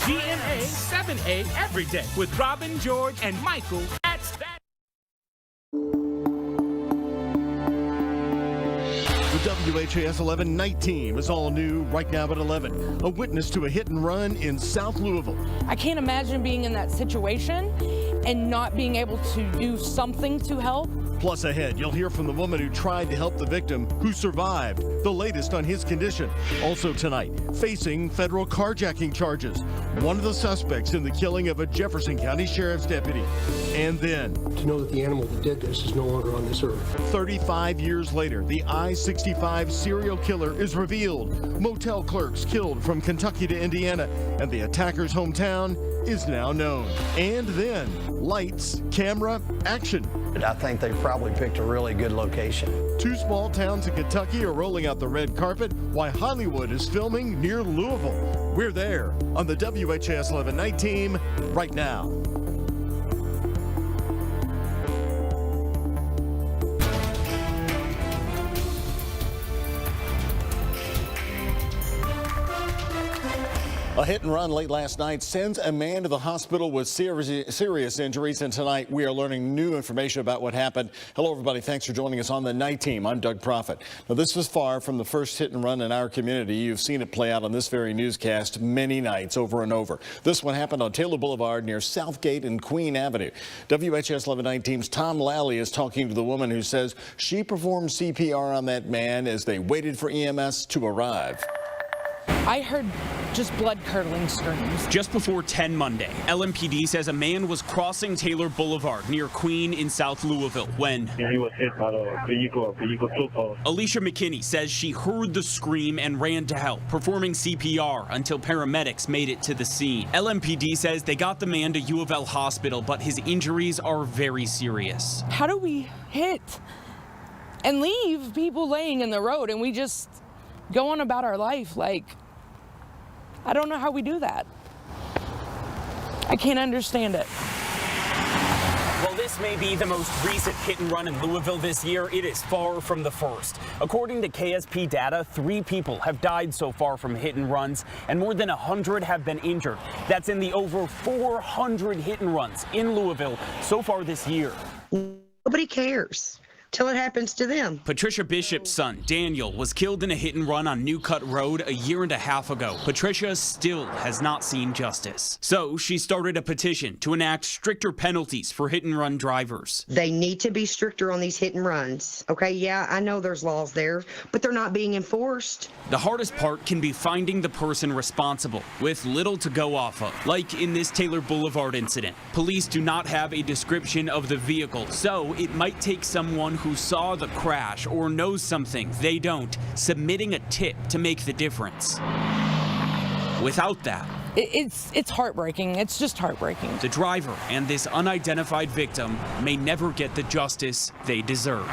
GMA 7A every day with Robin, George, and Michael. That's that. The WHAS 11 night team is all new right now at 11. A witness to a hit and run in South Louisville. I can't imagine being in that situation and not being able to do something to help. Plus ahead, you'll hear from the woman who tried to help the victim who survived. The latest on his condition. Also tonight, facing federal carjacking charges. One of the suspects in the killing of a Jefferson County Sheriff's deputy. And then, to know that the animal that did this is no longer on this earth. 35 years later, the I-65 serial killer is revealed. Motel clerks killed from Kentucky to Indiana, and the attacker's hometown is now known. And then, lights, camera, action. I think they probably picked a really good location. Two small towns in Kentucky are rolling out the red carpet, while Hollywood is filming near Louisville. We're there on the WHAS 11 night team right now. A hit and run late last night sends a man to the hospital with serious injuries, and tonight we are learning new information about what happened. Hello, everybody. Thanks for joining us on the night team. I'm Doug Prophet. Now, this was far from the first hit and run in our community. You've seen it play out on this very newscast many nights over and over. This one happened on Taylor Boulevard near Southgate and Queen Avenue. WHAS 11 night team's Tom Lally is talking to the woman who says she performed CPR on that man as they waited for EMS to arrive. I heard just blood-curdling screams. Just before 10 Monday, LMPD says a man was crossing Taylor Boulevard near Queen in South Louisville when he was hit by a vehicle too close. Alicia McKinney says she heard the scream and ran to help, performing CPR until paramedics made it to the scene. LMPD says they got the man to U of L Hospital, but his injuries are very serious. How do we hit and leave people laying in the road and we just go on about our life? Like, I don't know how we do that. I can't understand it. While this may be the most recent hit and run in Louisville this year, it is far from the first. According to KSP data, 3 people have died so far from hit and runs, and more than 100 have been injured. That's in the over 400 hit and runs in Louisville so far this year. Nobody cares till it happens to them. Patricia Bishop's son, Daniel, was killed in a hit and run on New Cut Road a year and a half ago. Patricia still has not seen justice. So she started a petition to enact stricter penalties for hit and run drivers. They need to be stricter on these hit and runs. Okay, yeah, I know there's laws there, but they're not being enforced. The hardest part can be finding the person responsible with little to go off of. Like in this Taylor Boulevard incident. Police do not have a description of the vehicle, so it might take someone who saw the crash or knows something they don't, submitting a tip to make the difference. Without that, it's heartbreaking. It's just heartbreaking. the driver and this unidentified victim may never get the justice they deserve.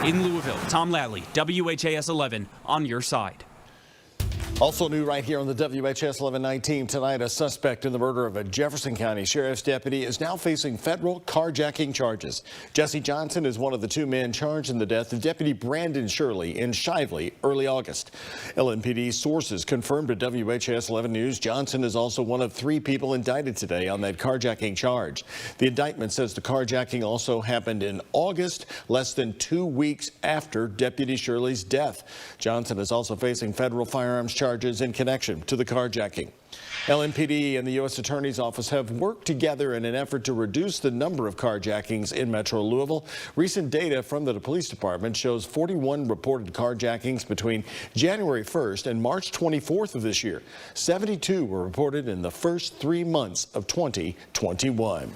In Louisville, Tom Lally, WHAS 11, on your side. Also new right here on the WHAS 11 night team tonight, a suspect in the murder of a Jefferson County Sheriff's deputy is now facing federal carjacking charges. Jesse Johnson is one of the 2 men charged in the death of Deputy Brandon Shirley in Shively early August. LMPD sources confirmed to WHAS 11 News Johnson is also one of 3 people indicted today on that carjacking charge. The indictment says the carjacking also happened in August, less than 2 weeks after Deputy Shirley's death. Johnson is also facing federal firearms charges in connection to the carjacking. LMPD and the U.S. Attorney's Office have worked together in an effort to reduce the number of carjackings in Metro Louisville. Recent data from the police department shows 41 reported carjackings between January 1st and March 24th of this year. 72 were reported in the first 3 months of 2021.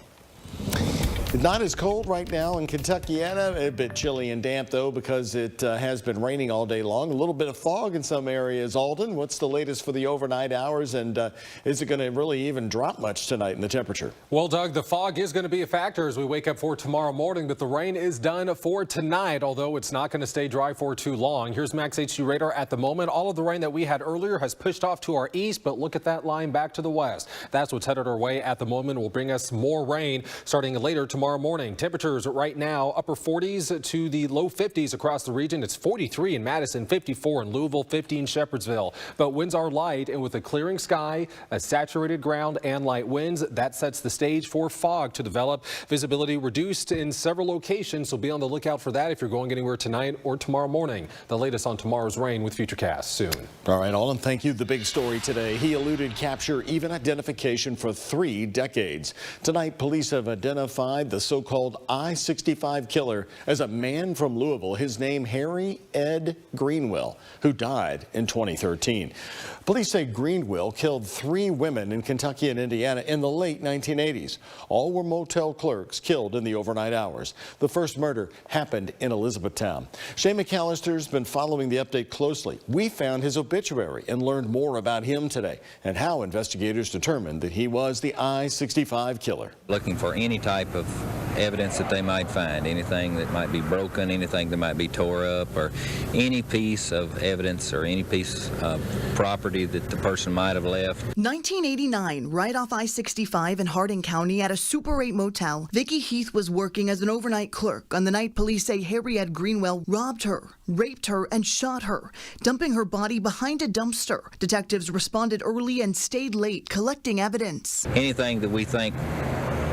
Not as cold right now in Kentuckiana, a bit chilly and damp though because it has been raining all day long. A little bit of fog in some areas. Alden, what's the latest for the overnight hours, and is it going to really even drop much tonight in the temperature? Well, Doug, the fog is going to be a factor as we wake up for tomorrow morning, but the rain is done for tonight, although it's not going to stay dry for too long. Here's Max HQ radar at the moment. All of the rain that we had earlier has pushed off to our east, but look at that line back to the west. That's what's headed our way at the moment. Will bring us more rain starting later tomorrow tomorrow morning. Temperatures right now upper 40s to the low 50s across the region. It's 43 in Madison, 54 in Louisville, 50 in Shepherdsville. But winds are light, and with a clearing sky, a saturated ground and light winds, that sets the stage for fog to develop. Visibility reduced in several locations, so be on the lookout for that if you're going anywhere tonight or tomorrow morning. The latest on tomorrow's rain with FutureCast soon. All right, Alden, thank you. The big story today. He eluded capture, even identification for 3 decades. Tonight, police have identified the so-called I-65 killer as a man from Louisville. His name, Harry Ed Greenwell, who died in 2013. Police say Greenwell killed 3 women in Kentucky and Indiana in the late 1980s. All were motel clerks killed in the overnight hours. The first murder happened in Elizabethtown. Shay McAllister's been following the update closely. We found his obituary and learned more about him today and how investigators determined that he was the I-65 killer. Looking for any type of evidence that they might find, anything that might be broken, anything that might be tore up, or any piece of evidence or any piece of property that the person might have left. 1989, right off I-65 in Hardin County at a Super 8 motel, Vicki Heath was working as an overnight clerk on the night police say Harry Ed Greenwell robbed her, raped her, and shot her, dumping her body behind a dumpster. Detectives responded early and stayed late, collecting evidence. Anything that we think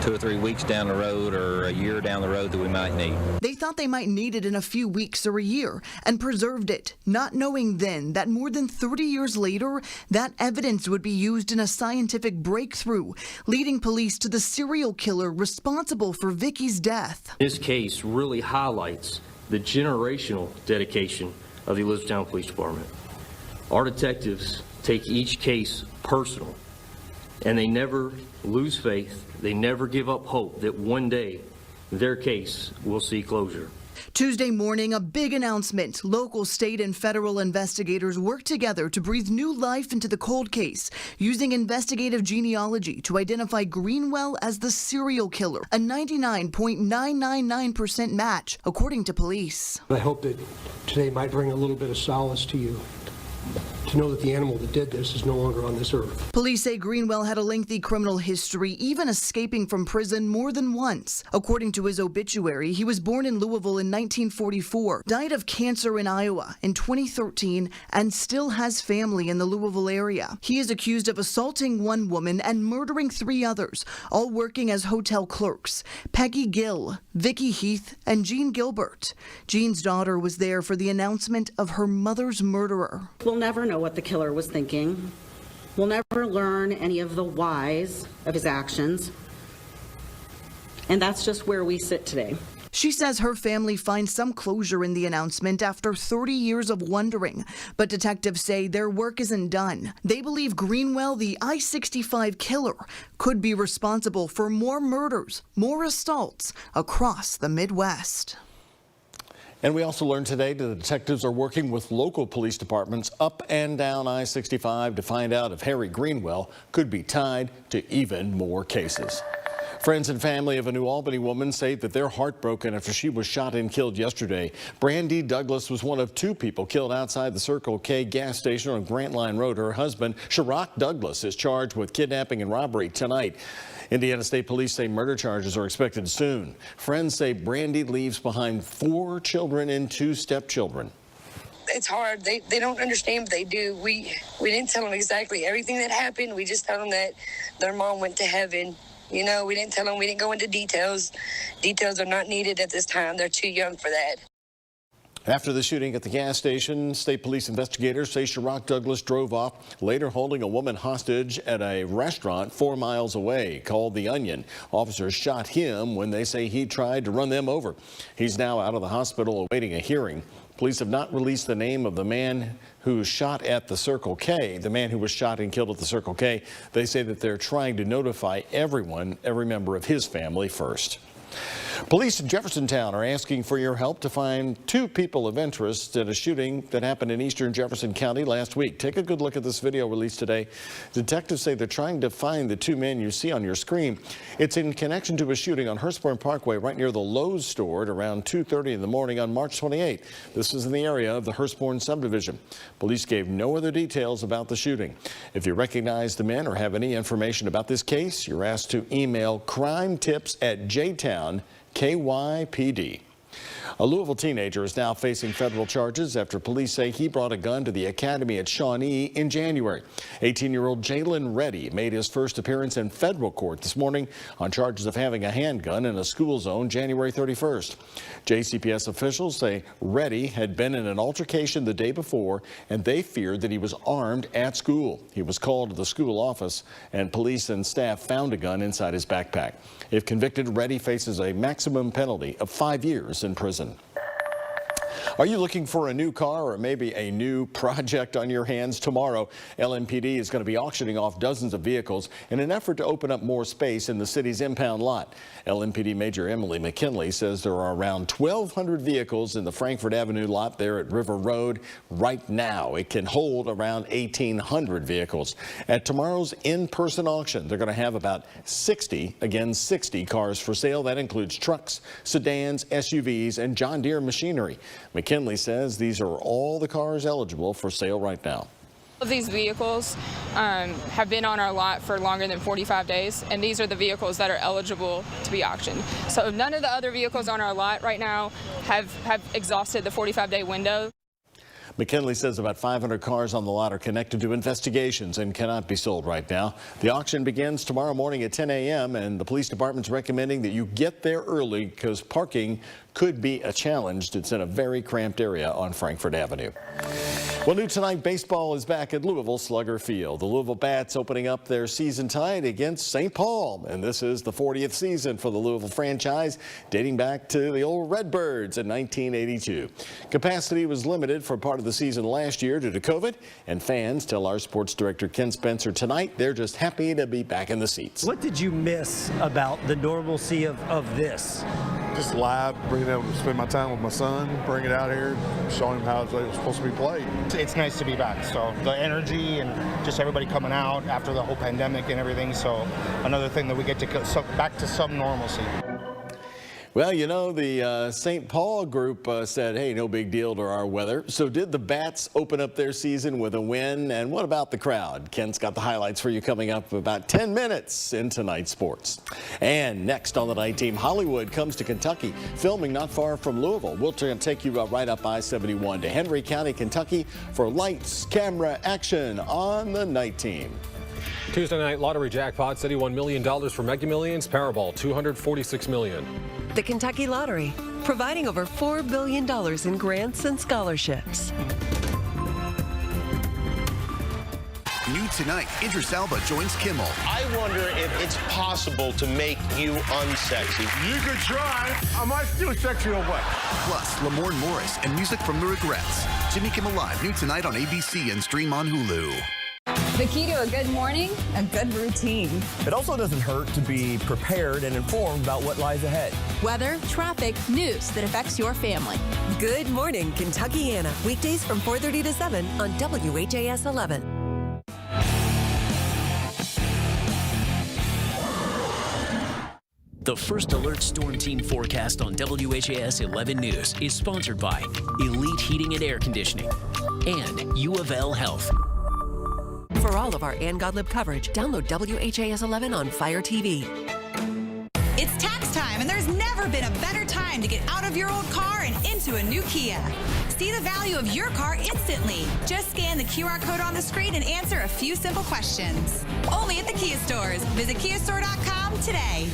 2 or 3 weeks down the road or a year down the road that we might need. They thought they might need it in a few weeks or a year and preserved it, not knowing then that more than 30 years later, that evidence would be used in a scientific breakthrough, leading police to the serial killer responsible for Vicki's death. This case really highlights the generational dedication of the Elizabethtown Police Department. Our detectives take each case personal, and they never lose faith. They never give up hope that one day their case will see closure. Tuesday morning, a big announcement. Local, state, and federal investigators worked together to breathe new life into the cold case, using investigative genealogy to identify Greenwell as the serial killer, a 99.999% match, according to police. I hope that today might bring a little bit of solace to you, to know that the animal that did this is no longer on this earth. Police say Greenwell had a lengthy criminal history, even escaping from prison more than once. According to his obituary, he was born in Louisville in 1944, died of cancer in Iowa in 2013, and still has family in the Louisville area. He is accused of assaulting 1 woman and murdering 3 others, all working as hotel clerks: Peggy Gill, Vicki Heath, and Jean Gilbert. Jean's daughter was there for the announcement of her mother's murderer. We'll never know what the killer was thinking. We'll never learn any of the whys of his actions. And that's just where we sit today. She says her family finds some closure in the announcement after 30 years of wondering, but detectives say their work isn't done. They believe Greenwell, the I-65 killer, could be responsible for more murders, more assaults across the Midwest. And we also learned today that the detectives are working with local police departments up and down I-65 to find out if Harry Greenwell could be tied to even more cases. Friends and family of a New Albany woman say that they're heartbroken after she was shot and killed yesterday. Brandy Douglas was one of 2 people killed outside the Circle K gas station on Grant Line Road. Her husband, Shirok Douglas, is charged with kidnapping and robbery tonight. Indiana State Police say murder charges are expected soon. Friends say Brandy leaves behind 4 children and 2 stepchildren. It's hard. They don't understand, but they do. We didn't tell them exactly everything that happened. We just told them that their mom went to heaven. You know, we didn't tell them, we didn't go into details. Details are not needed at this time. They're too young for that. After the shooting at the gas station, state police investigators say Shirok Douglas drove off, later holding a woman hostage at a restaurant 4 miles away called The Onion. Officers shot him when they say he tried to run them over. He's now out of the hospital awaiting a hearing. Police have not released the name of the man who shot at the Circle K, the man who was shot and killed at the Circle K. They say that they're trying to notify everyone, every member of his family first. Police in Jeffersontown are asking for your help to find 2 people of interest in a shooting that happened in eastern Jefferson County last week. Take a good look at this video released today. Detectives say they're trying to find the 2 men you see on your screen. It's in connection to a shooting on Hurstbourne Parkway right near the Lowe's store at around 2:30 in the morning on March 28. This is in the area of the Hurstbourne subdivision. Police gave no other details about the shooting. If you recognize the men or have any information about this case, you're asked to email crimetips@jtown KYPD. A Louisville teenager is now facing federal charges after police say he brought a gun to the academy at Shawnee in January. 18-year-old Jalen Reddy made his first appearance in federal court this morning on charges of having a handgun in a school zone January 31st. JCPS officials say Reddy had been in an altercation the day before, and they feared that he was armed at school. He was called to the school office, and police and staff found a gun inside his backpack. If convicted, Reddy faces a maximum penalty of 5 years in prison. Are you looking for a new car or maybe a new project on your hands? Tomorrow, LMPD is going to be auctioning off dozens of vehicles in an effort to open up more space in the city's impound lot. LMPD Major Emily McKinley says there are around 1,200 vehicles in the Frankfort Avenue lot there at River Road. Right now, it can hold around 1,800 vehicles. At tomorrow's in-person auction, they're going to have about 60 cars for sale. That includes trucks, sedans, SUVs, and John Deere machinery. McKinley says these are all the cars eligible for sale right now. Of these vehicles have been on our lot for longer than 45 days, and these are the vehicles that are eligible to be auctioned. So none of the other vehicles on our lot right now have exhausted the 45-day window. McKinley says about 500 cars on the lot are connected to investigations and cannot be sold right now. The auction begins tomorrow morning at 10 a.m. and the police department's recommending that you get there early because parking could be a challenge. It's in a very cramped area on Frankfort Avenue. Well, new tonight, baseball is back at Louisville Slugger Field. The Louisville Bats opening up their season tonight against St. Paul. And this is the 40th season for the Louisville franchise, dating back to the old Redbirds in 1982. Capacity was limited for part of the season last year due to COVID. And fans tell our sports director Ken Spencer tonight they're just happy to be back in the seats. What did you miss about the normalcy of this? Just live, being able to spend my time with my son, bring it out here, showing him how it's supposed to be played. It's nice to be back. So the energy and just everybody coming out after the whole pandemic and everything. So another thing that we get to go back to some normalcy. Well, you know, the St. Paul group said, hey, no big deal to our weather. So did the Bats open up their season with a win? And what about the crowd? Ken's got the highlights for you coming up about 10 minutes in tonight's sports. And next on the night team, Hollywood comes to Kentucky, filming not far from Louisville. We'll take you right up I-71 to Henry County, Kentucky for lights, camera, action on the night team. Tuesday night lottery jackpot, $71 million for Mega Millions, Powerball $246 million. The Kentucky Lottery, providing over $4 billion in grants and scholarships. New tonight, Idris Elba joins Kimmel. I wonder if it's possible to make you unsexy. You could try. I might still sexy or what? Plus, Lamorne Morris and music from The Regrets. Jimmy Kimmel Live, new tonight on ABC and stream on Hulu. The key to a good morning, a good routine. It also doesn't hurt to be prepared and informed about what lies ahead. Weather, traffic, news that affects your family. Good morning, Kentuckiana. Weekdays from 4:30 to 7 on WHAS 11. The First Alert Storm Team forecast on WHAS 11 News is sponsored by Elite Heating and Air Conditioning and U of L Health. For all of our Ann Godlib coverage, download WHAS 11 on Fire TV. It's tax time, and there's never been a better time to get out of your old car and into a new Kia. See the value of your car instantly. Just scan the QR code on the screen and answer a few simple questions. Only at the Kia stores. Visit kiastore.com today.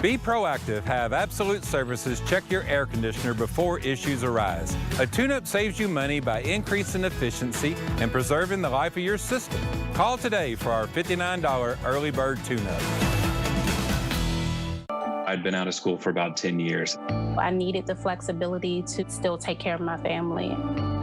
Be proactive. Have Absolute Services check your air conditioner before issues arise. A tune-up saves you money by increasing efficiency and preserving the life of your system. Call today for our $59 early bird tune-up. I'd been out of school for about 10 years. I needed the flexibility to still take care of my family.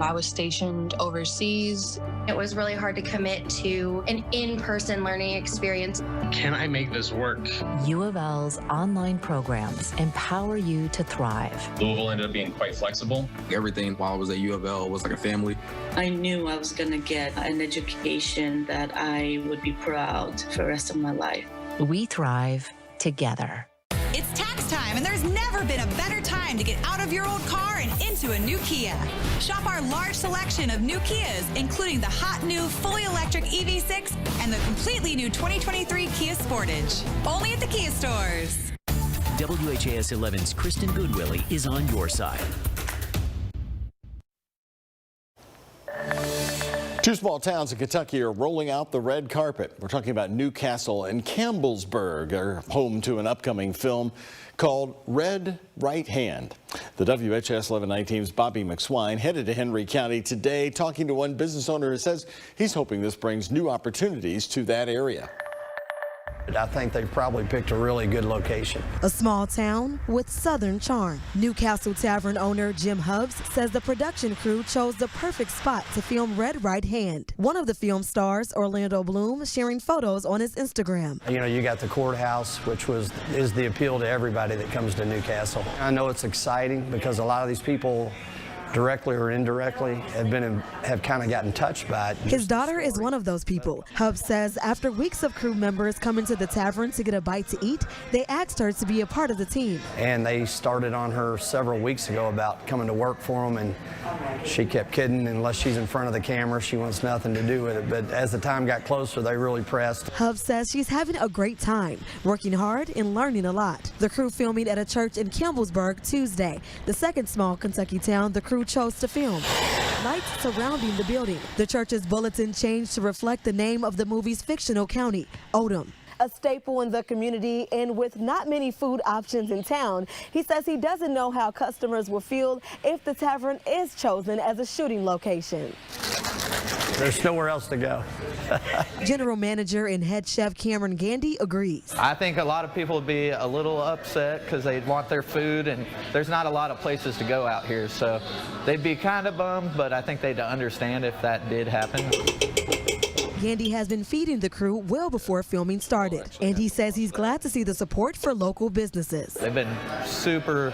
I was stationed overseas. It was really hard to commit to an in-person learning experience. Can I make this work? U of L's online programs empower you to thrive. Louisville ended up being quite flexible. Everything while I was at U of L was like a family. I knew I was going to get an education that I would be proud for the rest of my life. We thrive together. It's tax time, and there's never been a better time to get out of your old car and into a new Kia. Shop our large selection of new Kias, including the hot new fully electric EV6 and the completely new 2023 Kia Sportage. Only at the Kia stores. WHAS 11's Kristen Goodwillie is on your side. Two small towns in Kentucky are rolling out the red carpet. We're talking about Newcastle and Campbellsburg, are home to an upcoming film called Red Right Hand. The WHAS 11 team's Bobby McSwine headed to Henry County today, talking to one business owner who says he's hoping this brings new opportunities to that area. I think they've probably picked a really good location. A small town with southern charm. Newcastle Tavern owner Jim Hubbs says the production crew chose the perfect spot to film Red Right Hand. One of the film stars, Orlando Bloom, sharing photos on his Instagram. You know, you got the courthouse, which is the appeal to everybody that comes to Newcastle. I know it's exciting because a lot of these people, directly or indirectly, have kind of gotten touched by it. His daughter is one of those people. Hubbs says after weeks of crew members coming to the tavern to get a bite to eat, they asked her to be a part of the team. And they started on her several weeks ago about coming to work for them, and she kept kidding, unless she's in front of the camera, she wants nothing to do with it. But as the time got closer, they really pressed. Hubbs says she's having a great time, working hard and learning a lot. The crew filming at a church in Campbellsburg Tuesday, the second small Kentucky town the crew chose to film. Lights surrounding the building. The church's bulletin changed to reflect the name of the movie's fictional county, Odom. A staple in the community, and with not many food options in town, he says he doesn't know how customers will feel if the tavern is chosen as a shooting location. There's nowhere else to go. General manager and head chef Cameron Gandy agrees. I think a lot of people would be a little upset because they'd want their food, and there's not a lot of places to go out here, so they'd be kind of bummed, but I think they'd understand if that did happen. Gandy has been feeding the crew well before filming started, and he says he's glad to see the support for local businesses. They've been super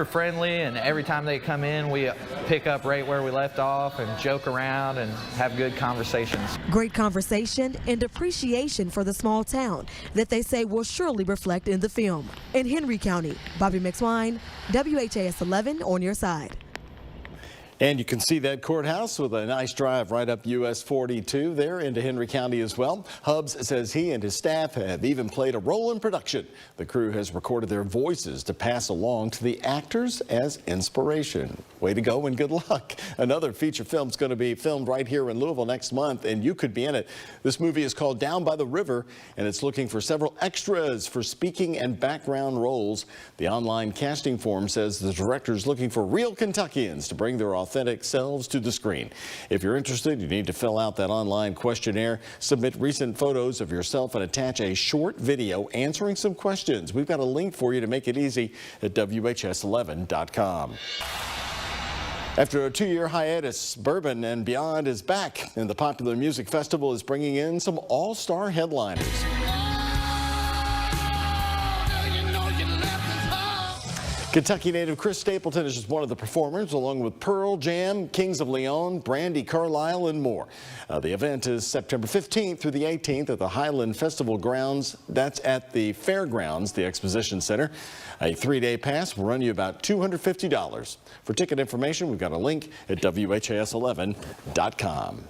friendly, and every time they come in, we pick up right where we left off and joke around and have good conversations. Great conversation and appreciation for the small town that they say will surely reflect in the film. In Henry County, Bobby McSwine, WHAS 11 on your side. And you can see that courthouse with a nice drive right up US 42 there into Henry County as well. Hubbs says he and his staff have even played a role in production. The crew has recorded their voices to pass along to the actors as inspiration. Way to go and good luck. Another feature film is going to be filmed right here in Louisville next month, and you could be in it. This movie is called Down by the River, and it's looking for several extras for speaking and background roles. The online casting form says the director is looking for real Kentuckians to bring their authentic selves to the screen. If you're interested, you need to fill out that online questionnaire, submit recent photos of yourself, and attach a short video answering some questions. We've got a link for you to make it easy at WHAS11.com. After a 2-year hiatus, Bourbon and Beyond is back, and the popular music festival is bringing in some all-star headliners. Kentucky native Chris Stapleton is just one of the performers, along with Pearl Jam, Kings of Leon, Brandy Carlisle, and more. The event is September 15th through the 18th at the Highland Festival grounds. That's at the Fairgrounds, the Exposition Center. A 3-day pass will run you about $250. For ticket information, we've got a link at WHAS11.com.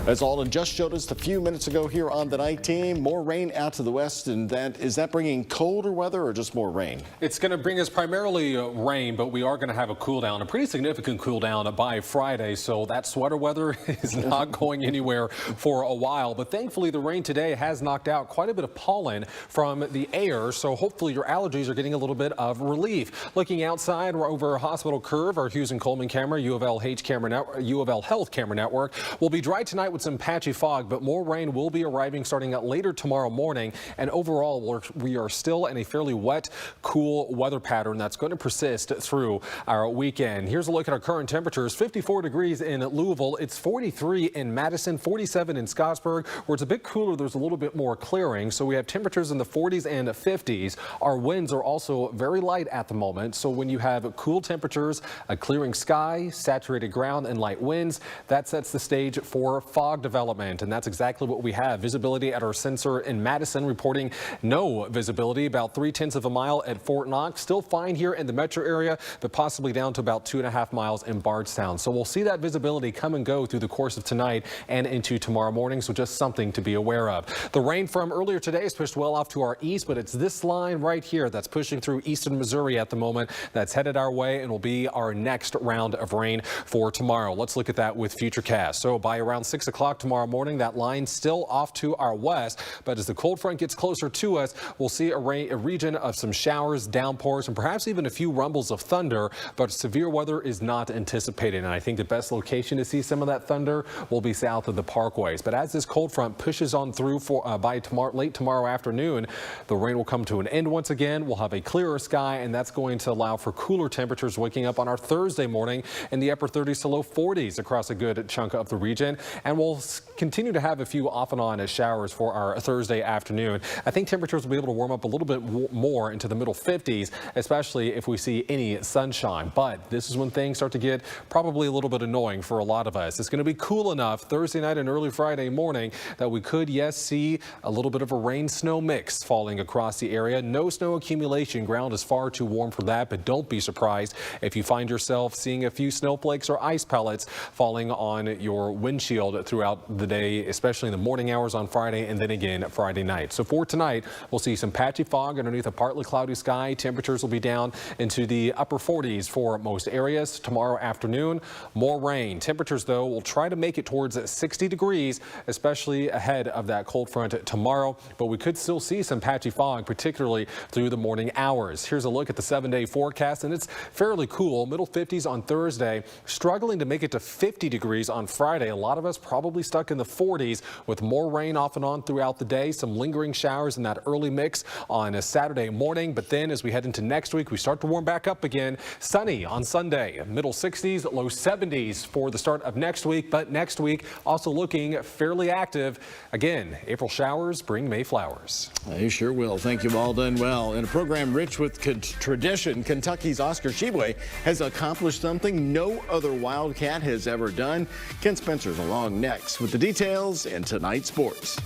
As Alden just showed us a few minutes ago here on the night team, more rain out to the west, and is that bringing colder weather or just more rain? It's going to bring us primarily rain, but we are going to have a cool down, a pretty significant cool down by Friday. So that sweater weather is not going anywhere for a while. But thankfully, the rain today has knocked out quite a bit of pollen from the air. So hopefully your allergies are getting a little bit of relief. Looking outside, we're over Hospital Curve, our Hughes and Coleman camera, U of L Health camera network will be dry tonight with with some patchy fog, but more rain will be arriving starting out later tomorrow morning. And overall, we are still in a fairly wet, cool weather pattern that's going to persist through our weekend. Here's a look at our current temperatures. 54 degrees in Louisville. It's 43 in Madison, 47 in Scottsburg, where it's a bit cooler. There's a little bit more clearing. So we have temperatures in the 40s and 50s. Our winds are also very light at the moment. So when you have cool temperatures, a clearing sky, saturated ground, and light winds, that sets the stage for fog development. And that's exactly what we have. Visibility at our sensor in Madison reporting no visibility, about 0.3 of a mile at Fort Knox. Still fine here in the metro area, but possibly down to about 2.5 miles in Bardstown. So we'll see that visibility come and go through the course of tonight and into tomorrow morning. So just something to be aware of. The rain from earlier today is pushed well off to our east, but it's this line right here that's pushing through eastern Missouri at the moment that's headed our way and will be our next round of rain for tomorrow. Let's look at that with Futurecast. So by around 6 o'clock tomorrow morning, that line still off to our west, but as the cold front gets closer to us, we'll see a region of some showers, downpours, and perhaps even a few rumbles of thunder, but severe weather is not anticipated. And I think the best location to see some of that thunder will be south of the parkways. But as this cold front pushes on through by late tomorrow afternoon, the rain will come to an end once again. We'll have a clearer sky, and that's going to allow for cooler temperatures waking up on our Thursday morning in the upper 30s to low 40s across a good chunk of the region. And we'll continue to have a few off and on showers for our Thursday afternoon. I think temperatures will be able to warm up a little bit more into the middle 50s, especially if we see any sunshine. But this is when things start to get probably a little bit annoying for a lot of us. It's going to be cool enough Thursday night and early Friday morning that we could, yes, see a little bit of a rain-snow mix falling across the area. No snow accumulation. Ground is far too warm for that, but don't be surprised if you find yourself seeing a few snowflakes or ice pellets falling on your windshield throughout the day, especially in the morning hours on Friday and then again Friday night. So for tonight, we'll see some patchy fog underneath a partly cloudy sky. Temperatures will be down into the upper 40s for most areas. Tomorrow afternoon, more rain. Temperatures, though, will try to make it towards 60 degrees, especially ahead of that cold front tomorrow. But we could still see some patchy fog, particularly through the morning hours. Here's a look at the 7-day forecast, and it's fairly cool. Middle 50s on Thursday, struggling to make it to 50 degrees on Friday. A lot of us probably stuck in the 40s with more rain off and on throughout the day. Some lingering showers in that early mix on a Saturday morning. But then as we head into next week, we start to warm back up again. Sunny on Sunday, middle 60s, low 70s for the start of next week. But next week also looking fairly active. Again, April showers bring May flowers. They sure will. Thank you, all done well. In a program rich with tradition, Kentucky's Oscar Tshiebwe has accomplished something no other Wildcat has ever done. Ken Spencer's along next with the details in tonight's sports.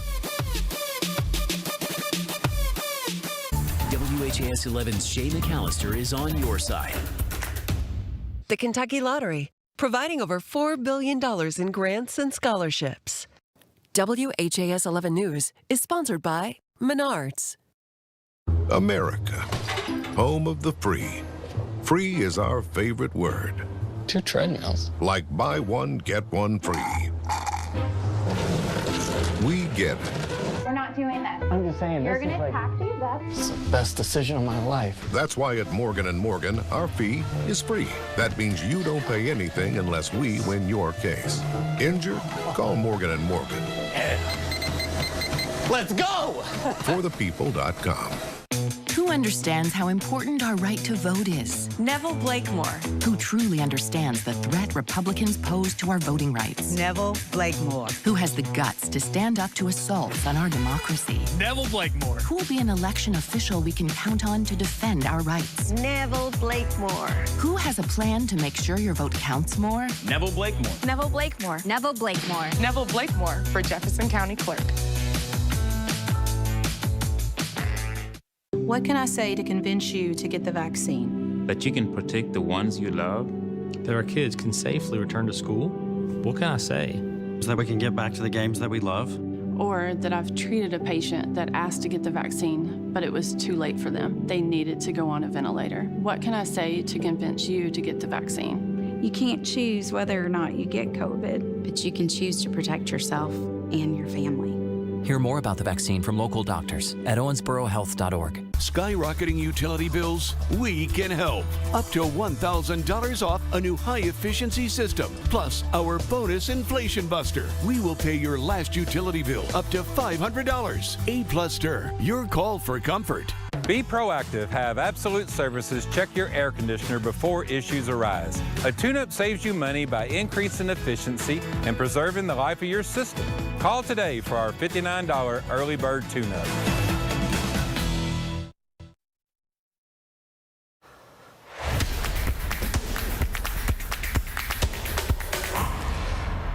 WHAS 11's Shay McAllister is on your side. The Kentucky Lottery, providing over $4 billion in grants and scholarships. WHAS 11 News is sponsored by Menards. America, home of the free. Free is our favorite word. 2 treadmills. Like buy one, get one free. We get it. We're not doing that. I'm just saying, you're going to taxi. It's the best decision of my life. That's why at Morgan & Morgan, our fee is free. That means you don't pay anything unless we win your case. Injured? Call Morgan & Morgan. Let's go! ForThePeople.com. Who understands how important our right to vote is? Neville Blakemore. Who truly understands the threat Republicans pose to our voting rights? Neville Blakemore. Who has the guts to stand up to assaults on our democracy? Neville Blakemore. Who will be an election official we can count on to defend our rights? Neville Blakemore. Who has a plan to make sure your vote counts more? Neville Blakemore. Neville Blakemore. Neville Blakemore. Neville Blakemore for Jefferson County Clerk. What can I say to convince you to get the vaccine? That you can protect the ones you love. That our kids can safely return to school. What can I say? So that we can get back to the games that we love. Or that I've treated a patient that asked to get the vaccine, but it was too late for them. They needed to go on a ventilator. What can I say to convince you to get the vaccine? You can't choose whether or not you get COVID. But you can choose to protect yourself and your family. Hear more about the vaccine from local doctors at owensborohealth.org. Skyrocketing utility bills? We can help. Up to $1,000 off a new high-efficiency system. Plus, our bonus inflation buster. We will pay your last utility bill up to $500. A+ Stir, your call for comfort. Be proactive. Have Absolute Services check your air conditioner before issues arise. A tune-up saves you money by increasing efficiency and preserving the life of your system. Call today for our $59 early bird tune-up.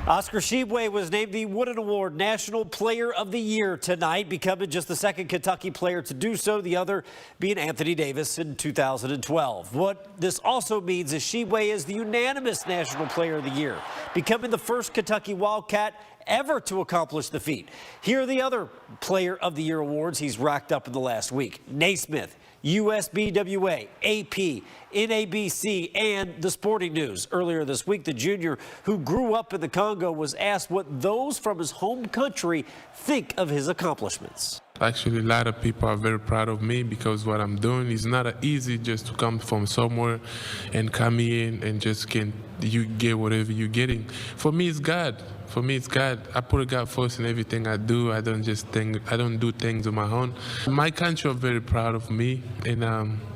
Oscar Tshiebwe was named the Wooden Award National Player of the Year tonight, becoming just the second Kentucky player to do so, the other being Anthony Davis in 2012. What this also means is Tshiebwe is the unanimous National Player of the Year, becoming the first Kentucky Wildcat ever to accomplish the feat. Here are the other Player of the Year awards he's racked up in the last week. Naismith, USBWA, AP, NABC, and the Sporting News. Earlier this week, the junior who grew up in the Congo was asked what those from his home country think of his accomplishments. Actually, a lot of people are very proud of me because what I'm doing is not easy just to come from somewhere and come in and just you get whatever you're getting. For me, it's God. For me, it's God. I put God first in everything I do. I don't do things on my own. My country are very proud of me, and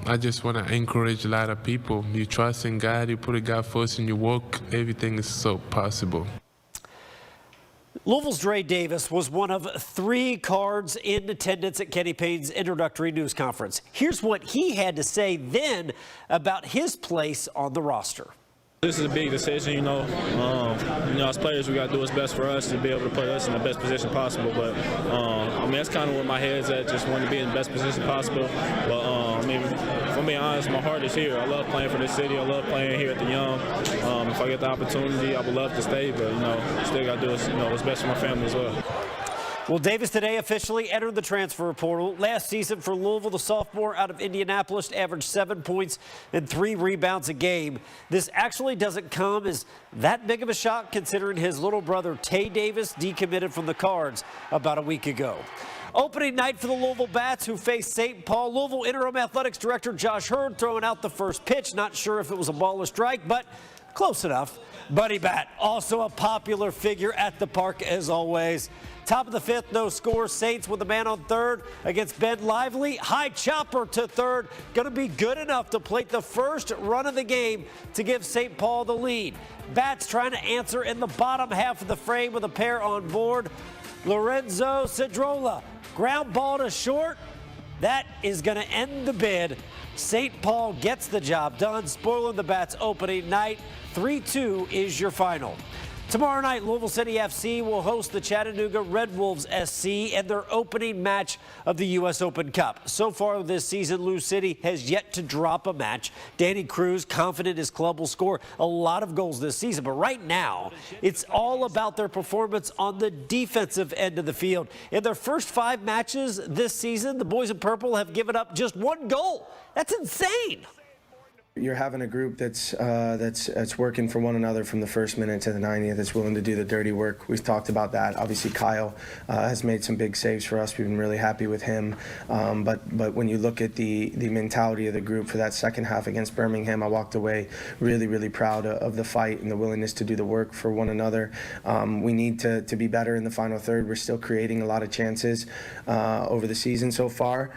I just want to encourage a lot of people. You trust in God, you put God first in your work, everything is so possible. Louisville's Dre Davis was one of 3 Cards in attendance at Kenny Payne's introductory news conference. Here's what he had to say then about his place on the roster. This is a big decision, you know, as players, we got to do what's best for us to be able to put us in the best position possible. But, I mean, that's kind of where my head's at, just wanting to be in the best position possible. But, I mean, if I'm being honest, my heart is here. I love playing for this city. I love playing here at the Young. If I get the opportunity, I would love to stay. But, you know, still got to do what's best for my family as well. Well, Davis today officially entered the transfer portal. Last season for Louisville, the sophomore out of Indianapolis averaged 7 points and 3 rebounds a game. This actually doesn't come as that big of a shock considering his little brother Tay Davis decommitted from the Cards about a week ago. Opening night for the Louisville Bats, who face St. Paul. Louisville interim athletics director Josh Hurd throwing out the first pitch. Not sure if it was a ball or strike, but close enough. Buddy Bat, also a popular figure at the park as always. Top of the 5th, no score. Saints with a man on third against Ben Lively. High chopper to third. Going to be good enough to plate the first run of the game to give St. Paul the lead. Bats trying to answer in the bottom half of the frame with a pair on board. Lorenzo Cedrola, ground ball to short. That is going to end the bid. St. Paul gets the job done, spoiling the Bats opening night. 3-2 is your final. Tomorrow night, Louisville City FC will host the Chattanooga Red Wolves SC and their opening match of the U.S. Open Cup. So far this season, Lou City has yet to drop a match. Danny Cruz confident his club will score a lot of goals this season, but right now, it's all about their performance on the defensive end of the field. In their first 5 matches this season, the boys in purple have given up just 1 goal. That's insane. You're having a group that's working for one another from the first minute to the 90th. That's willing to do the dirty work. We've talked about that. Obviously, Kyle has made some big saves for us. We've been really happy with him. But when you look at the mentality of the group for that second half against Birmingham, I walked away really, really proud of the fight and the willingness to do the work for one another. We need to be better in the final third. We're still creating a lot of chances over the season so far.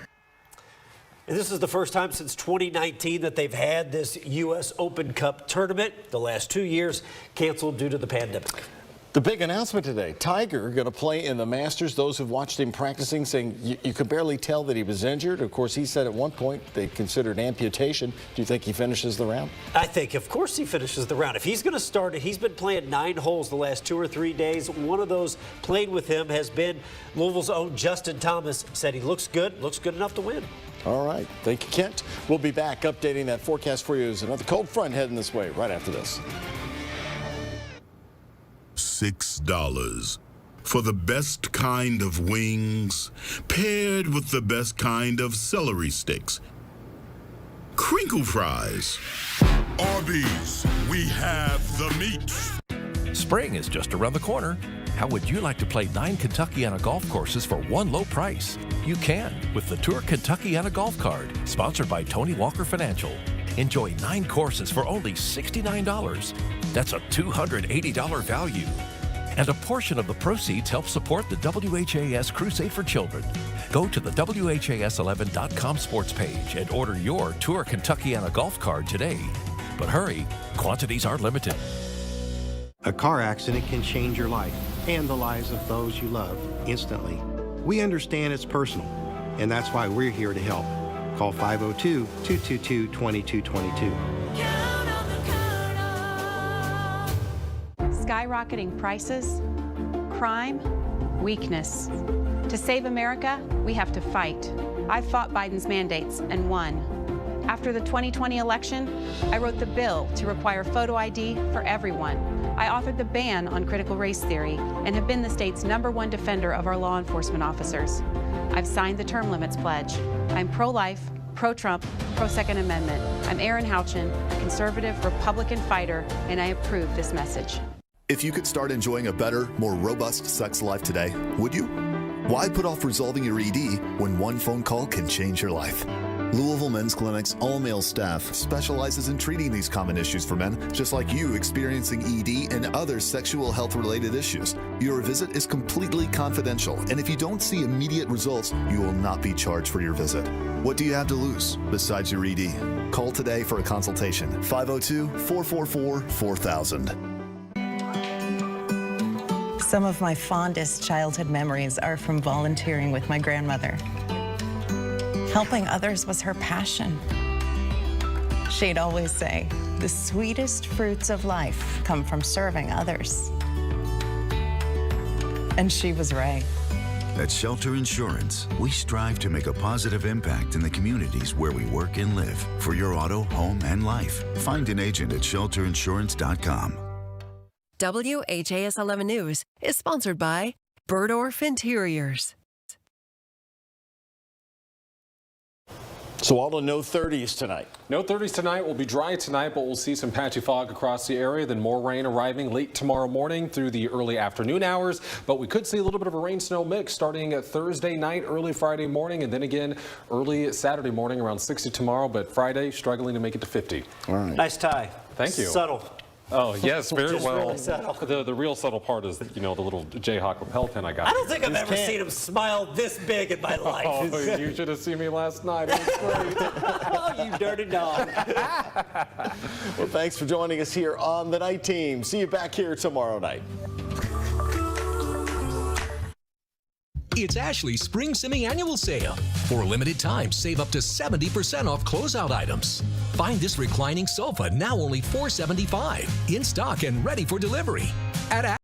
And this is the first time since 2019 that they've had this U.S. Open Cup tournament. The last 2 years canceled due to the pandemic. The big announcement today, Tiger going to play in the Masters. Those who've watched him practicing saying you could barely tell that he was injured. Of course, he said at one point they considered amputation. Do you think he finishes the round? I think, of course, he finishes the round. If he's going to start it, he's been playing 9 holes the last 2 or 3 days. One of those played with him has been Louisville's own Justin Thomas. Said he looks good enough to win. All right. Thank you, Kent. We'll be back updating that forecast for you as another cold front heading this way right after this. $6 for the best kind of wings, paired with the best kind of celery sticks. Crinkle fries. Arby's, we have the meat. Spring is just around the corner. How would you like to play 9 Kentuckiana golf courses for one low price? You can with the Tour Kentuckiana Golf Card, sponsored by Tony Walker Financial. Enjoy 9 courses for only $69. That's a $280 value. And a portion of the proceeds help support the WHAS Crusade for Children. Go to the WHAS11.com sports page and order your Tour Kentuckiana Golf Card today. But hurry, quantities are limited. A car accident can change your life and the lives of those you love instantly. We understand it's personal, and that's why we're here to help. Call 502-222-2222. Skyrocketing prices, crime, weakness. To save America, we have to fight. I've fought Biden's mandates and won. After the 2020 election, I wrote the bill to require photo ID for everyone. I authored the ban on critical race theory and have been the state's #1 defender of our law enforcement officers. I've signed the term limits pledge. I'm pro-life, pro-Trump, pro-Second Amendment. I'm Erin Houchin, a conservative Republican fighter, and I approve this message. If you could start enjoying a better, more robust sex life today, would you? Why put off resolving your ED when one phone call can change your life? Louisville Men's Clinic's all-male staff specializes in treating these common issues for men, just like you experiencing ED and other sexual health-related issues. Your visit is completely confidential, and if you don't see immediate results, you will not be charged for your visit. What do you have to lose besides your ED? Call today for a consultation. 502-444-4000. Some of my fondest childhood memories are from volunteering with my grandmother. Helping others was her passion. She'd always say, the sweetest fruits of life come from serving others. And she was right. At Shelter Insurance, we strive to make a positive impact in the communities where we work and live. For your auto, home, and life, find an agent at shelterinsurance.com. WHAS 11 News is sponsored by Burdorf Interiors. So all to no 30s tonight. No 30s tonight. Will be dry tonight, but we'll see some patchy fog across the area. Then more rain arriving late tomorrow morning through the early afternoon hours. But we could see a little bit of a rain-snow mix starting at Thursday night, early Friday morning, and then again early Saturday morning around 60 tomorrow. But Friday struggling to make it to 50. All right. Nice tie. Thank you. Subtle. Oh, yes, very Just well. really subtle. The real subtle part is, you know, the little Jayhawk lapel pin I got. I don't think I've ever seen him smile this big in my life. Oh, you should have seen me last night. It was great. Oh, you dirty dog. Well, thanks for joining us here on the Night Team. See you back here tomorrow night. It's Ashley's Spring Semi-Annual Sale. For a limited time, save up to 70% off closeout items. Find this reclining sofa now only $475, in stock and ready for delivery at